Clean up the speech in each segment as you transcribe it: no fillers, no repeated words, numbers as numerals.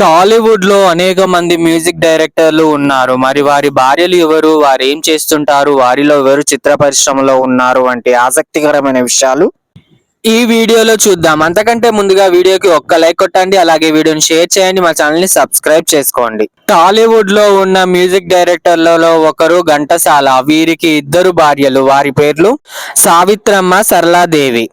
టాలీవుడ్ లో అనేక మంది మ్యూజిక్ డైరెక్టర్లు ఉన్నారు. మరి వారి భార్యలు ఎవరు? వారు ఏం చేస్తుంటారు? వారిలో ఎవరు చిత్ర పరిశ్రమలో ఉన్నారు వంటి ఆసక్తికరమైన విషయాలు ఈ వీడియోలో చూద్దాం. అంతకంటే ముందుగా వీడియోకి ఒక్క లైక్ కొట్టండి. అలాగే వీడియోని షేర్ చేయండి. మా ఛానల్ ని సబ్స్క్రైబ్ చేసుకోండి. టాలీవుడ్ లో ఉన్న మ్యూజిక్ డైరెక్టర్లలో ఒకరు ఘంటసాల. వీరికి ఇద్దరు భార్యలు. వారి పేర్లు సావిత్రమ్మ, సరళాదేవి.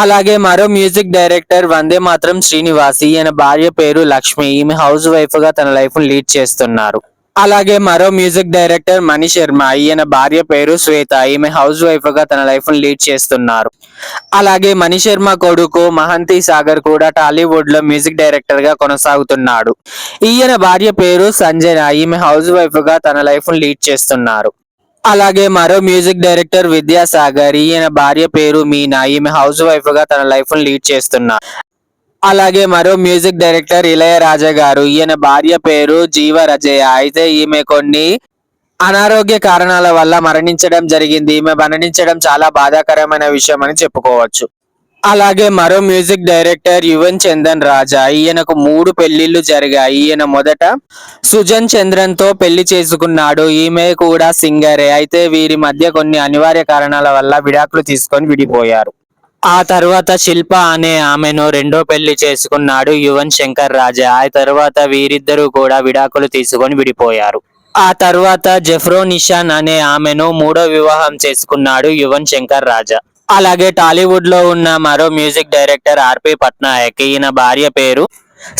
అలాగే మరో మ్యూజిక్ డైరెక్టర్ వందే మాత్రం శ్రీనివాస్. ఈయన భార్య పేరు లక్ష్మి. ఈమె హౌస్ వైఫ్ గా తన లైఫ్ లీడ్ చేస్తున్నారు. అలాగే మరో మ్యూజిక్ డైరెక్టర్ మణి శర్మ. ఈయన భార్య పేరు శ్వేత. ఈమె హౌస్ వైఫ్ గా తన లైఫ్ లీడ్ చేస్తున్నారు. అలాగే మణి శర్మ కొడుకు మహంతి సాగర్ కూడా టాలీవుడ్ లో మ్యూజిక్ డైరెక్టర్ గా కొనసాగుతున్నాడు. ఈయన భార్య పేరు సంజన. ఈమె హౌస్ వైఫ్ గా తన లైఫ్ లీడ్ చేస్తున్నారు. అలాగే మరో మ్యూజిక్ డైరెక్టర్ విద్యాసాగర్. ఈయన భార్య పేరు మీనా. ఈమె హౌస్ వైఫ్ గా తన లైఫ్ లీడ్ చేస్తున్నారు. అలాగే మరో మ్యూజిక్ డైరెక్టర్ ఇళయరాజా గారు. ఈయన భార్య పేరు జీవరజయ. అయితే ఈమె కొన్ని అనారోగ్య కారణాల వల్ల మరణించడం జరిగింది. ఈమె మరణించడం చాలా బాధాకరమైన విషయం అని చెప్పుకోవచ్చు. అలాగే మరో మ్యూజిక్ డైరెక్టర్ యువన్ చందన్ రాజా. ఈయనకు 3 పెళ్లిళ్లు జరిగాయి. ఈయన మొదట సుజన్ చంద్రన్ తో పెళ్లి చేసుకున్నాడు. ఈమె కూడా సింగరే. అయితే వీరి మధ్య కొన్ని అనివార్య కారణాల వల్ల విడాకులు తీసుకొని విడిపోయారు. ఆ తర్వాత శిల్ప అనే ఆమెను రెండో పెళ్లి చేసుకున్నాడు యువన్ శంకర్ రాజా. ఆ తర్వాత వీరిద్దరూ కూడా విడాకులు తీసుకొని విడిపోయారు. ఆ తర్వాత జెఫ్రో నిషాన్ అనే ఆమెను మూడో వివాహం చేసుకున్నాడు యువన్ శంకర్ రాజా. అలాగే టాలీవుడ్ లో ఉన్న మరో మ్యూజిక్ డైరెక్టర్ ఆర్పి పట్నాయక్. ఈయన భార్య పేరు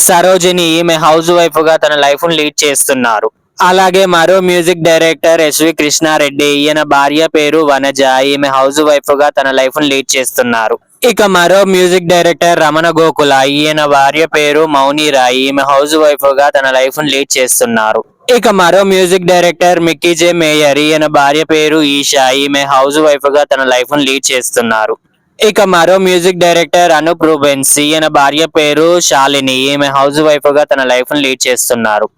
సరోజిని. ఈమె హౌస్ వైఫ్ గా తన లైఫ్ లీడ్ చేస్తున్నారు. అలాగే మరో మ్యూజిక్ డైరెక్టర్ ఎస్వి కృష్ణారెడ్డి. ఈయన భార్య పేరు వనజ. ఈమె హౌస్ వైఫ్ గా తన లైఫ్ లీడ్ చేస్తున్నారు. ఇక మరో మ్యూజిక్ డైరెక్టర్ రమణ గోకుల. ఈయన భార్య పేరు మౌనిరాయ్. ఈమె హౌస్ వైఫ్ గా తన లైఫ్ లీడ్ చేస్తున్నారు. ఇక మరో మ్యూజిక్ డైరెక్టర్ మిక్కీ జే మేయర్. ఈయన భార్య పేరు ఈషా. ఈమె హౌస్ వైఫ్ గా తన లైఫ్ లీడ్ చేస్తున్నారు. ఇక మరో మ్యూజిక్ డైరెక్టర్ అనూప్ రూబెన్స్. ఈయన భార్య పేరు శాలిని. ఈమె హౌస్ వైఫ్ గా తన లైఫ్ లీడ్ చేస్తున్నారు.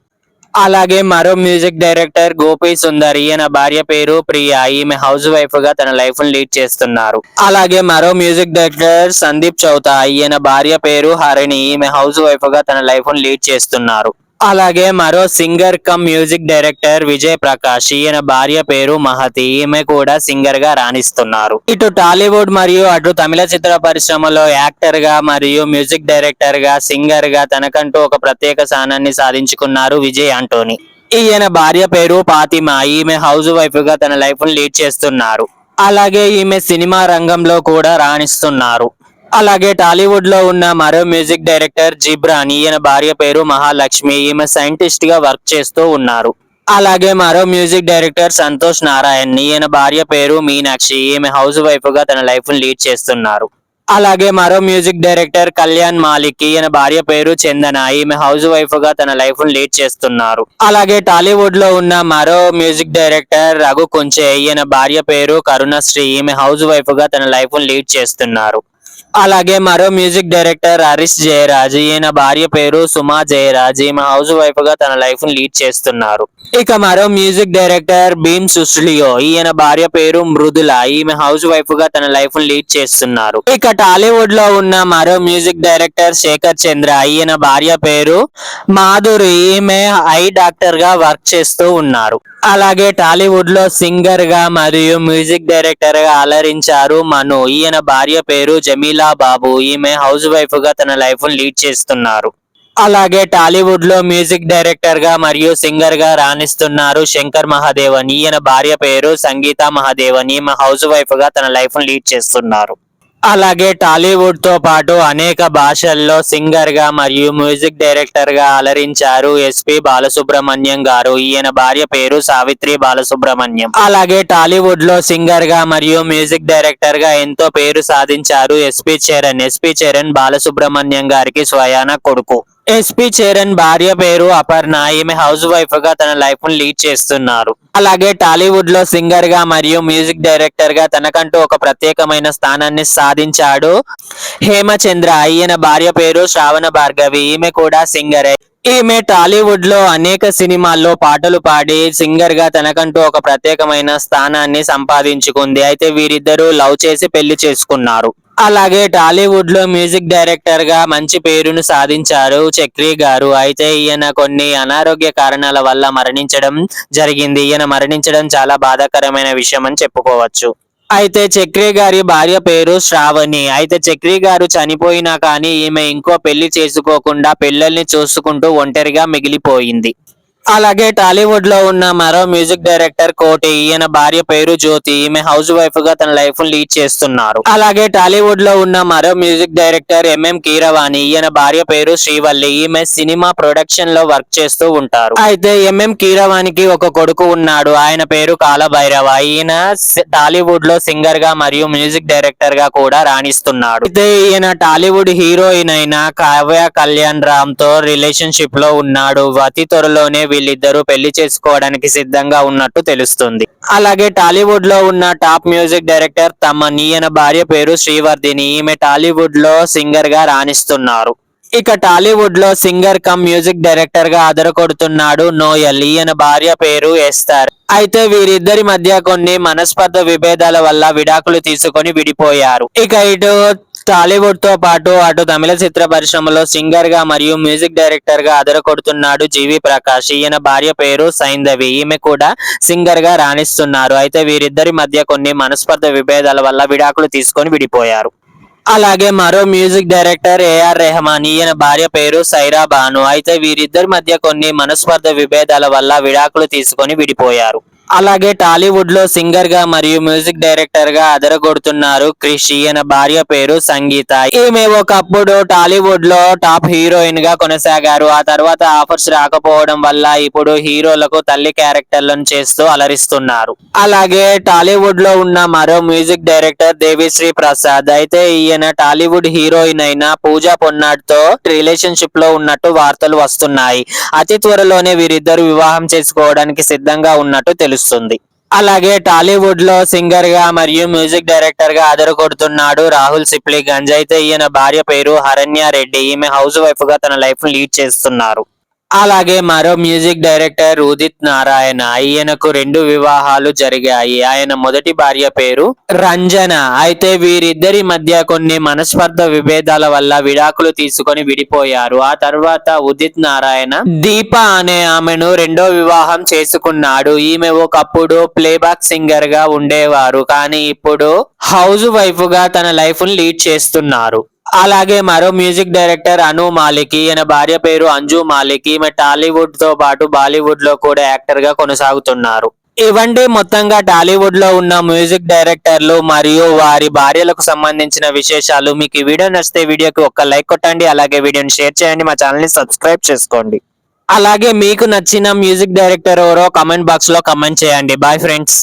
అలాగే మరో మ్యూజిక్ డైరెక్టర్ గోపి సుందర్. ఈయన భార్య పేరు ప్రియా. ఈమె హౌస్ వైఫ్ గా తన లైఫ్ లీడ్ చేస్తున్నారు. అలాగే మరో మ్యూజిక్ డైరెక్టర్ సందీప్ చౌతా. ఈయన భార్య పేరు హరిణి. ఈమె హౌస్ వైఫ్ గా తన లైఫ్ లీడ్ చేస్తున్నారు. అలాగే మరో singer cum music director Vijay Prakash. ఈయన భార్య పేరు మహతి. ఈమె కూడా సింగర్ గా రాణిస్తున్నారు. ఇటు టాలీవుడ్ మరియు అటు తమిళ చిత్ర పరిశ్రమలో యాక్టర్ గా మరియు మ్యూజిక్ డైరెక్టర్ గా సింగర్ గా తనకంటూ ఒక ప్రత్యేక స్థానాన్ని సాధించుకున్నారు విజయ్ ఆంటోనీ. ఈయన భార్య పేరు ఫాతిమా. ఈమె హౌస్ వైఫ్ గా తన లైఫ్ లీడ్ చేస్తున్నారు. అలాగే ఈమె సినిమా రంగంలో కూడా రాణిస్తున్నారు. అలాగే టాలీవుడ్ లో ఉన్న మరో మ్యూజిక్ డైరెక్టర్ జిబ్రాన్. ఈయన భార్య పేరు మహాలక్ష్మి. ఈమె సైంటిస్ట్ గా వర్క్ చేస్తూ ఉన్నారు. అలాగే మరో మ్యూజిక్ డైరెక్టర్ సంతోష్ నారాయణ్. ఈయన భార్య పేరు మీనాక్షి. ఈమె హౌస్ వైఫ్ గా తన లైఫ్ లీడ్ చేస్తున్నారు. అలాగే మరో మ్యూజిక్ డైరెక్టర్ కళ్యాణ్ మాలిక్. ఈయన భార్య పేరు చందన. ఈమె హౌస్ వైఫ్ గా తన లైఫ్ లీడ్ చేస్తున్నారు. అలాగే టాలీవుడ్ లో ఉన్న మరో మ్యూజిక్ డైరెక్టర్ రఘు కుంచే. ఈయన భార్య పేరు కరుణశ్రీ. ఈమె హౌస్ వైఫ్ గా తన లైఫ్ లీడ్ చేస్తున్నారు. అలాగే మరో మ్యూజిక్ డైరెక్టర్ హరీష్ జయరాజ్. ఈయన భార్య పేరు సుమా జయరాజ్. ఈమె హౌస్ వైఫ్ గా తన లైఫ్ లీడ్ చేస్తున్నారు. ఇక మరో మ్యూజిక్ డైరెక్టర్ భీమ్ సుస్లియో. ఈయన భార్య పేరు మృదుల. ఈమె హౌస్ వైఫ్ గా తన లైఫ్ లీడ్ చేస్తున్నారు. ఇక టాలీవుడ్ లో ఉన్న మరో మ్యూజిక్ డైరెక్టర్ శేఖర్ చంద్ర. ఈయన భార్య పేరు మాధురి. ఈమె ఐ డాక్టర్ గా వర్క్ చేస్తూ ఉన్నారు. అలాగే టాలీవుడ్ లో సింగర్ గా మరియు మ్యూజిక్ డైరెక్టర్ గా అలరించారు మను. ఈయన భార్య పేరు జమీలా బాబు. ఈమె హౌస్ వైఫ్ గా తన లైఫ్ లీడ్ చేస్తున్నారు. అలాగే టాలీవుడ్ లో మ్యూజిక్ డైరెక్టర్ గా మరియు సింగర్ గా రాణిస్తున్నారు శంకర్ మహాదేవన్. ఈయన భార్య పేరు సంగీత మహాదేవన్. ఈమె హౌస్ వైఫ్ గా తన లైఫ్ లీడ్ చేస్తున్నారు. అలాగే టాలీవుడ్ తో పాటు అనేక భాషల్లో సింగర్ గా మరియు మ్యూజిక్ డైరెక్టర్ గా అలరించారు ఎస్పి బాలసుబ్రహ్మణ్యం గారు. ఈయన భార్య పేరు సావిత్రి బాలసుబ్రహ్మణ్యం. అలాగే టాలీవుడ్ లో సింగర్ గా మరియు మ్యూజిక్ డైరెక్టర్ గా ఎంతో పేరు సాధించారు ఎస్పి చరణ్. ఎస్పి చరణ్ బాలసుబ్రహ్మణ్యం గారికి స్వయాన కొడుకు. ఎస్పి చరణ్ భార్య పేరు అపర్ణ. ఈమె హౌస్ వైఫ్ గా తన లైఫ్ లీడ్ చేస్తున్నారు. అలాగే టాలీవుడ్ లో సింగర్ గా మరియు మ్యూజిక్ డైరెక్టర్ గా తనకంటూ ఒక ప్రత్యేకమైన స్థానాన్ని సాధించాడు హేమచంద్ర. ఈయన భార్య పేరు శ్రావణ భార్గవి. ఈమె కూడా సింగరే. ఈమె టాలీవుడ్ లో అనేక సినిమాల్లో పాటలు పాడి సింగర్ గా తనకంటూ ఒక ప్రత్యేకమైన స్థానాన్ని సంపాదించుకుంది. అయితే వీరిద్దరూ లవ్ చేసి పెళ్లి చేసుకున్నారు. అలాగే టాలీవుడ్ లో మ్యూజిక్ డైరెక్టర్ గా మంచి పేరును సాధించారు చక్రి గారు. అయితే ఈయన కొన్ని అనారోగ్య కారణాల వల్ల మరణించడం జరిగింది. ఈయన మరణించడం చాలా బాధాకరమైన విషయం అని చెప్పుకోవచ్చు. అయితే చక్రి గారి భార్య పేరు శ్రావణి. అయితే చక్రి గారు చనిపోయినా కానీ ఈమె ఇంకో పెళ్లి చేసుకోకుండా పిల్లల్ని చూసుకుంటూ ఒంటరిగా మిగిలిపోయింది. అలాగే టాలీవుడ్ లో ఉన్న మరో మ్యూజిక్ డైరెక్టర్ కోటి. ఈయన భార్య పేరు జ్యోతి. ఈమె హౌస్ వైఫ్ గా తన లైఫ్ లీడ్ చేస్తున్నారు. అలాగే టాలీవుడ్ లో ఉన్న మరో మ్యూజిక్ డైరెక్టర్ ఎంఎం కీరవాణి. ఈయన భార్య పేరు శ్రీవల్లి. ఈమె సినిమా ప్రొడక్షన్ లో వర్క్ చేస్తూ ఉంటారు. అయితే ఎంఎం కీరవాణికి ఒక కొడుకు ఉన్నాడు. ఆయన పేరు కాలభైరవ. ఈయన టాలీవుడ్ లో సింగర్ గా మరియు మ్యూజిక్ డైరెక్టర్ గా కూడా రాణిస్తున్నాడు. అయితే ఈయన టాలీవుడ్ హీరోయిన్ అయిన కావ్య కళ్యాణ్ రామ్ తో రిలేషన్షిప్ లో ఉన్నాడు. అతి త్వరలోనే వీళ్ళిద్దరూ పెళ్లి చేసుకోవడానికి సిద్ధంగా ఉన్నట్టు తెలుస్తుంది. అలాగే టాలీవుడ్ లో ఉన్న టాప్ మ్యూజిక్ డైరెక్టర్ తమన్. ఈయన భార్య పేరు శ్రీవర్ధిని. ఈమె టాలీవుడ్ లో సింగర్ గా రాణిస్తున్నారు. ఇక టాలీవుడ్ లో సింగర్ కమ్ మ్యూజిక్ డైరెక్టర్ గా అదరకొడుతున్నాడు నోయల్. ఈయన భార్య పేరు ఎస్తర్. అయితే వీరిద్దరి మధ్య కొన్ని మనస్పర్ధ విభేదాల వల్ల విడాకులు తీసుకొని విడిపోయారు. ఇక ఇటు టాలీవుడ్ తో పాటు అటు తమిళ చిత్ర పరిశ్రమలో సింగర్ గా మరియు మ్యూజిక్ డైరెక్టర్ గా అదరకొడుతున్నాడు జీవి ప్రకాష్. ఈయన భార్య పేరు సైంధవి. ఈమె కూడా సింగర్ గా రాణిస్తున్నారు. అయితే వీరిద్దరి మధ్య కొన్ని మనస్పర్ధ విభేదాల వల్ల విడాకులు తీసుకొని విడిపోయారు. అలాగే మరో మ్యూజిక్ డైరెక్టర్ ఏఆర్ రెహమాన్. ఈయన భార్య పేరు సైరా బాను. అయితే వీరిద్దరి మధ్య కొన్ని మనస్పర్ధ విభేదాల వల్ల విడాకులు తీసుకొని విడిపోయారు. అలాగే టాలీవుడ్ లో సింగర్ గా మరియు మ్యూజిక్ డైరెక్టర్ గా అదరగొడుతున్నారు క్రిష్. ఈయన భార్య పేరు సంగీత. ఈమె ఒకప్పుడు టాలీవుడ్ లో టాప్ హీరోయిన్ గా కొనసాగారు. ఆ తర్వాత ఆఫర్స్ రాకపోవడం వల్ల ఇప్పుడు హీరోలకు తల్లి క్యారెక్టర్లను చేస్తూ అలరిస్తున్నారు. అలాగే టాలీవుడ్ లో ఉన్న మరో మ్యూజిక్ డైరెక్టర్ దేవిశ్రీ ప్రసాద్. అయితే ఈయన టాలీవుడ్ హీరోయిన్ అయిన పూజా పొన్నాడ్ తో రిలేషన్షిప్ లో ఉన్నట్టు వార్తలు వస్తున్నాయి. అతి త్వరలోనే వీరిద్దరు వివాహం చేసుకోవడానికి సిద్ధంగా ఉన్నట్టు తెలుస్తుంది. అలాగే టాలీవుడ్ లో సింగర్ గా మరియు మ్యూజిక్ డైరెక్టర్ గా అదరకొడుతున్నాడు రాహుల్ సిప్లిగంజ్. అయితే ఈయన భార్య పేరు హరణ్య రెడ్డి. ఈమె హౌస్ వైఫ్ గా తన లైఫ్ లీడ్ చేస్తున్నారు. అలాగే మరో మ్యూజిక్ డైరెక్టర్ ఉదిత్ నారాయణ. ఈయనకు 2 వివాహాలు జరిగాయి. ఆయన మొదటి భార్య పేరు రంజన. అయితే వీరిద్దరి మధ్య కొన్ని మనస్పర్ధ విభేదాల వల్ల విడాకులు తీసుకొని విడిపోయారు. ఆ తర్వాత ఉదిత్ నారాయణ దీప అనే ఆమెను 2వ వివాహం చేసుకున్నాడు. ఈమె ఒకప్పుడు ప్లేబ్యాక్ సింగర్ గా ఉండేవారు. కానీ ఇప్పుడు హౌస్ వైఫ్ గా తన లైఫ్ లీడ్ చేస్తున్నారు. అలాగే మరో మ్యూజిక్ డైరెక్టర్ అను మాలిక్. ఈయన భార్య పేరు అంజు మాలిక్. ఈమె టాలీవుడ్ తో పాటు బాలీవుడ్ లో కూడా యాక్టర్ గా కొనసాగుతున్నారు. ఇవండి మొత్తంగా టాలీవుడ్ లో ఉన్న మ్యూజిక్ డైరెక్టర్లు మరియు వారి భార్యలకు సంబంధించిన విశేషాలు. మీకు ఈ వీడియో నచ్చితే వీడియోకి ఒక లైక్ కొట్టండి. అలాగే వీడియోని షేర్ చేయండి. మా ఛానల్ ని సబ్స్క్రైబ్ చేసుకోండి. అలాగే మీకు నచ్చిన మ్యూజిక్ డైరెక్టర్ ఎవరో కామెంట్ బాక్స్ లో కామెంట్ చేయండి. Bye friends.